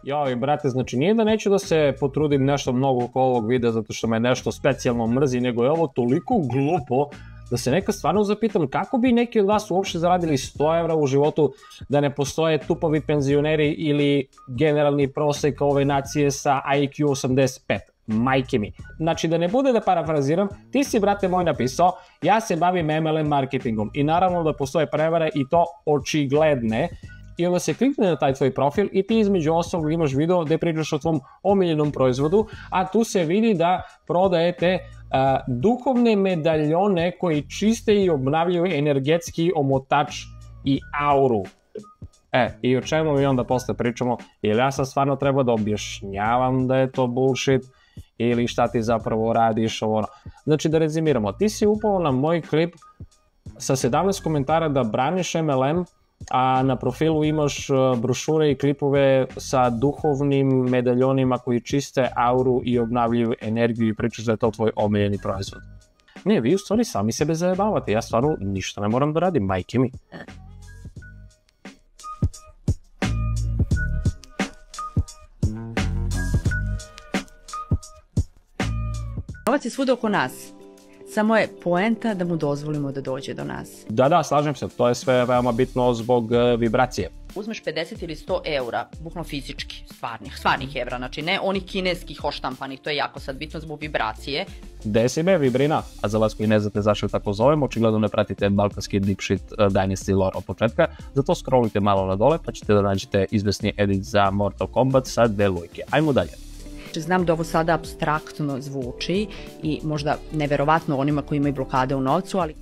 Joj, brate, znači nije da neću da se potrudim nešto mnogo oko ovog videa zato što me nešto specijalno mrzi, nego je ovo toliko glupo da se nekad stvarno zapitam kako bi neki od vas uopšte zaradili 100 evra u životu da ne postoje tupavi penzioneri ili generalni prosek ove nacije sa IQ 85. Majke mi. Znači, da ne bude da parafraziram, ti si, brate moj, napisao, ja se bavim MLM marketingom i naravno da postoje prevare i to očigledne. I onda se klikne na taj tvoj profil i ti između ostalog imaš video gde pričaš o tvom omiljenom proizvodu, a tu se vidi da prodajete duhovne medaljone koji čiste i obnavljaju energetski omotač i auru. I o čemu mi onda posle pričamo, ili ja sad stvarno treba da objašnjavam da je to bullshit, ili šta ti zapravo radiš, ovo. Znači da rezimiramo, ti si upao na moj klip sa 17 komentara da braniš MLM, a na profilu imaš brošure i klipove sa duhovnim medaljonima koji čiste auru i obnavljaju energiju i pričaš da je to tvoj omiljeni proizvod. Ne, vi u stvari sami sebe zajebavate, ja stvarno ništa ne moram da radim, majke mi. Novac je svuda oko nas. Samo je poenta da mu dozvolimo da dođe do nas. Da, slažem se, to je sve veoma bitno zbog vibracije. Uzmeš 50 ili 100 eura, bukvalno fizički, stvarnih evra, znači ne onih kineskih oštampanih, to je jako sad bitno zbog vibracije. Desi me vibrina, a za vas koji ne znate zašto tako zovem, očigledno ne pratite balkanski dipshit Dynasty lore od početka, zato scrollujte malo na dole pa ćete da nađete izvesni edit za Mortal Kombat sa 2 lojke. Ajmo dalje. Znam da ovo sada apstraktno zvuči i možda neverovatno onima koji imaju blokade u novcu, ali...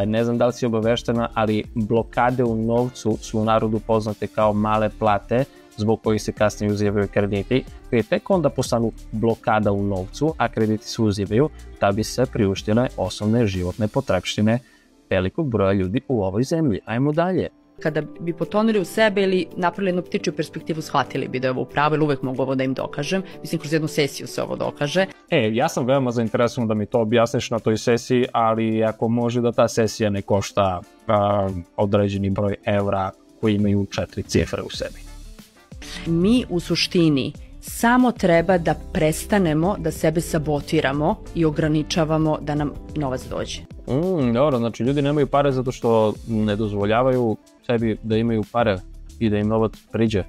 Ne znam da li si obaveštena, ali blokade u novcu su u narodu poznate kao male plate, zbog kojih se kasnije uzimaju krediti, koji tek onda postanu blokada u novcu, a krediti se uzimaju da bi se priuštile osnovne životne potrepštine velikog broja ljudi u ovoj zemlji. Ajmo dalje. Kada bi potonuli u sebe ili napravili jednu ptičju perspektivu, shvatili bi da je ovo pravo, ili uvek mogu ovo da im dokažem. Mislim, kroz jednu sesiju se ovo dokaže. Ja sam veoma zainteresovan da mi to objasniš na toj sesiji, ali ako može da ta sesija ne košta određeni broj evra koji imaju 4 cifre u sebi. Mi u suštini samo treba da prestanemo da sebe sabotiramo i ograničavamo da nam novac dođe. Dobro, znači ljudi nemaju pare zato što ne dozvoljavaju sebi da imaju pare i da im novac priđe.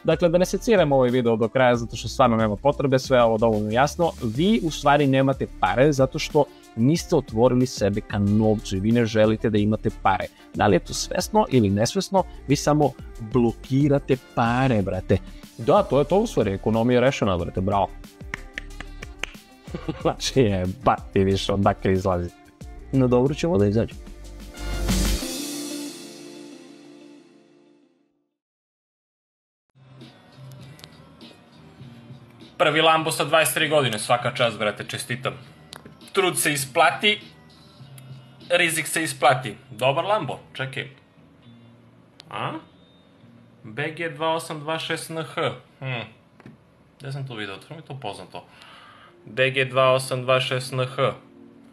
Dakle, da ne seciramo ovaj video do kraja zato što stvarno nema potrebe, sve ovo dovoljno jasno. Vi u stvari nemate pare zato što niste otvorili sebe ka novcu i vi ne želite da imate pare. Da li je to svesno ili nesvesno, vi samo blokirate pare, brate. Da, to je to u stvari, ekonomija je rešena, brate, bravo. Znači je, ti više odakle izlazi. No dobro, ćemo da izađemo. Prvi Lambo sa 23 godine, svaka čast, brate, čestitam. Trud se isplati, rizik se isplati. Dobar Lambo, čekaj. BG2826NH. Gde sam to video? To mi je to poznato. BG2826NH.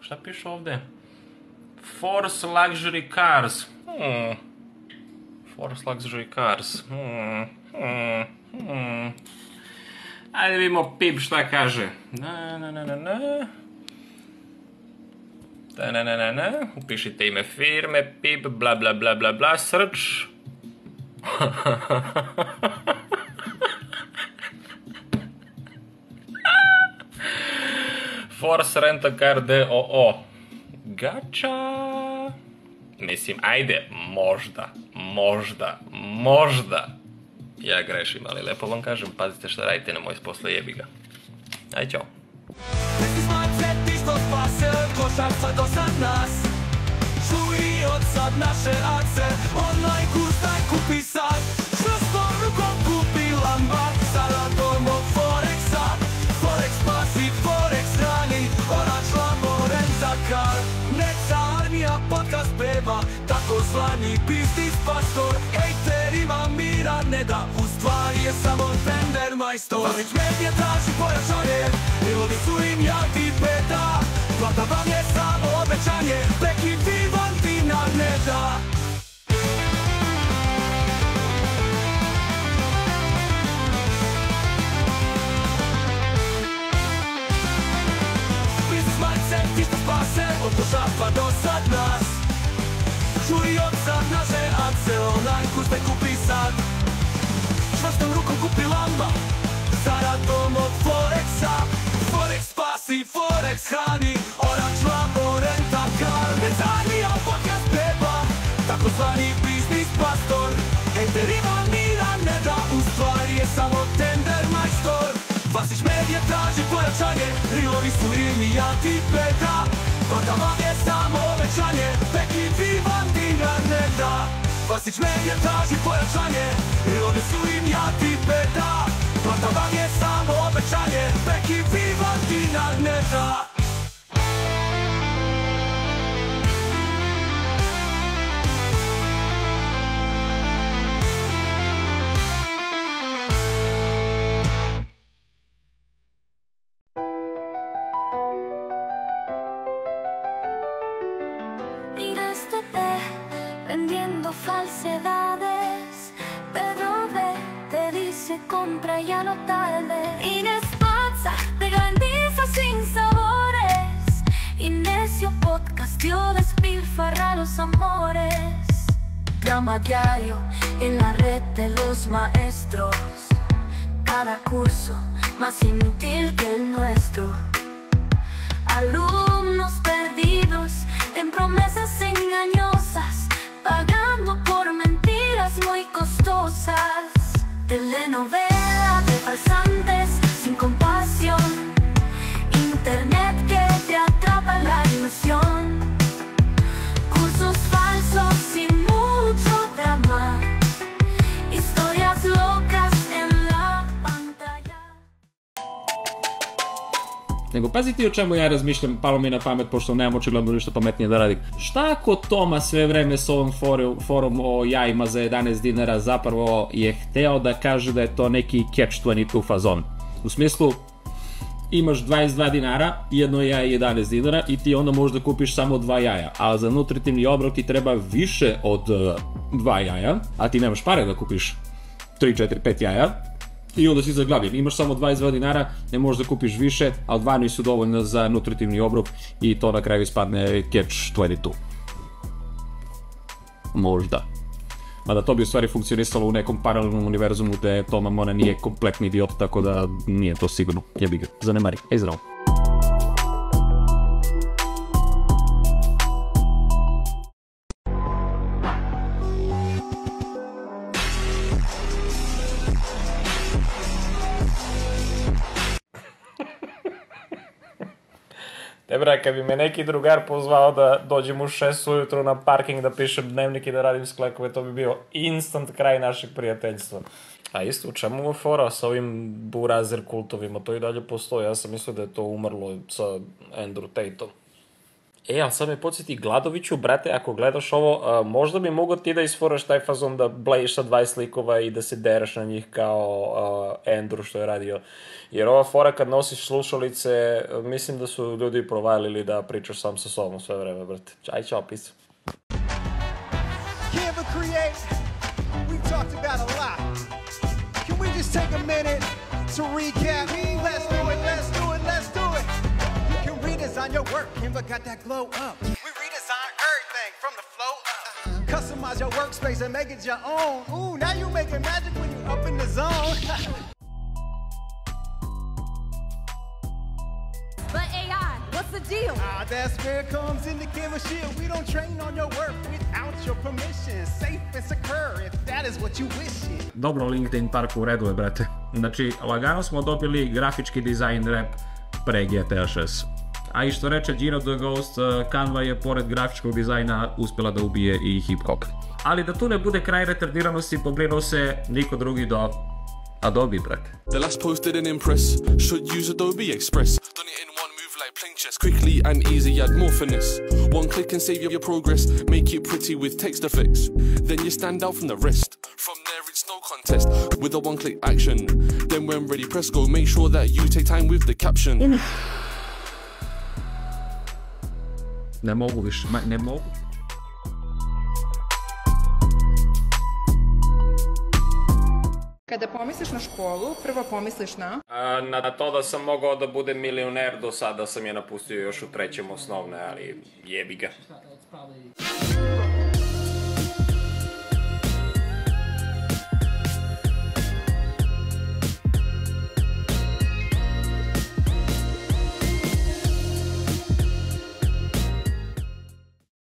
Šta piše ovde? Force Luxury Cars. Force Luxury Cars. Ajde vidimo PIP šta kaže. Upišite ime firme, PIP, bla bla bla bla bla, search. Force Rent a Car D.O.O. Gača. Mislim, ajde, možda. Ja grešim, ali lepo vam kažem, pazite šta radite, nemoj posle jebi ga. Ajde, ćao. Što spasio košarca do sad nas. Čuj od sad naše akce, online kurs daj kupi sad. Čvrstom rukom kupi Lambar, sada domo Forexa. Forex pasi, Forex rani, orač Lambo Renta Car. Neca armija podcast beba, tako zvani biznis pastor. Ejterima mira ne da, u stvari je samo tender majstor. Valić medije traži pojačanje, milodi su im jaki peta. Plata vam je samo obećanje, prekid vam dinar ne da. se onaj kurs te kupi sad. Čvrstom rukom kupi lamba, zaradom od Forexa. Forex spasi, Forex hrani, Orač Lambo, Renta Car. Mezarnija podcast beba, takozvani biznis pastor. Enterima Miran ne da, u stvari je samo tender majstor. Vasić Medije traži pojačanje, rilovi su Ilija Tipeta. Toga vam je samo obećanje, Peki Vivan dinar ne da. Vasić Medije traži pojačanje, rilovi su Ilija Tipeta. Toga vam je samo obećanje, Peki Vivan dinar ne da. Falsedades, pero ve, te dice compra ya no tarde. Inés Pazza te garantiza sin sabores. Inesio podcast yo despilfarra los amores. Drama diario en la red de los maestros. Cada curso más inútil que el nuestro. Alumnos perdidos en promesas engañosas, pagando por mentiras muy costosas. Telenovela de farsantes sin compasión. Internet que te atrapa en la ilusión. Cursos falsos sin mucho drama. Historias locas en la pantalla. Nego pazite o čemu ja razmišljam, palo mi na pamet, pošto nemam očigledno ništa pametnije da radim. Šta ako Toma sve vreme s ovom forum o jajima za 11 dinara zapravo je hteo da kaže da je to neki catch-22 fazon? U smislu, imaš 22 dinara, jedno jaje 11 dinara i ti onda možeš da kupiš samo 2 jaja, a za nutritivni obrok ti treba više od 2 jaja, a ti nemaš pare da kupiš 3, 4, 5 jaja. I onda si zaglavljen, imaš samo 22 dinara, ne možeš da kupiš više, ali 2 nisu dovoljno za nutritivni obrok i to na kraju ispadne catch-22. Možda. Mada to bi u stvari funkcionisalo u nekom paralelnom univerzumu gde Toma Mona nije kompletni idiot, tako da nije to sigurno. Jebi ga, zanemari. Ej, zdravo. Ebra, kad bi me neki drugar pozvao da dođem u 6 ujutru na parking da pišem dnevnik i da radim sklekove, to bi bio instant kraj našeg prijateljstva. A isto, u čemu je fora sa ovim burazer kultovima? To i dalje postoji. Ja sam mislio da je to umrlo sa Andrew Tateom. Ali sad me podsjeti, Gladoviću, brate, ako gledaš ovo, možda bi mogo ti da isforaš taj fazon da blejiš sa 20 likova i da se dereš na njih kao Andrew što je radio. Jer ova fora kad nosiš slušalice, mislim da su ljudi provalili da pričaš sam sa sobom sve vreme, brate. Aj, čao, peace. Canva Create, we've talked about a lot. Can we just take a minute to recap? Let's do it, let's do it, let's do it. You can redesign your work, Canva got that glow up. We redesign everything from the flow up. Customize your workspace and make it your own. Ooh, now you making magic when you up in the zone. But AI, what's the deal? That's where it comes in the Canva Shield. We don't train on your work without your permission. Safe and secure if that is what you wish. Dobro, LinkedIn Park u redu je, brate. Znači, lagano smo dobili grafički dizajn rap pre GTA 6. A i što reče Gino the Ghost, Canva je pored grafičkog dizajna uspjela da ubije i hip-hop. Ali da tu ne bude kraj retardiranosti, pobrinuo se niko drugi do Adobe, brate. The last post didn't impress. Should use Adobe Express. Done it in one move like playing chess. Quickly and easy, add more finesse. One click can save your progress. Make it pretty with text effects. Then you stand out from the rest. From there it's no contest. With a one-click action. Then when ready, press go. Make sure that you take time with the caption. Ne mogu više, ne mogu. Kada pomisliš na školu, prvo pomisliš na... Na to da sam mogao da budem milioner, do sada sam je napustio još u 3. osnovne, ali jebi ga.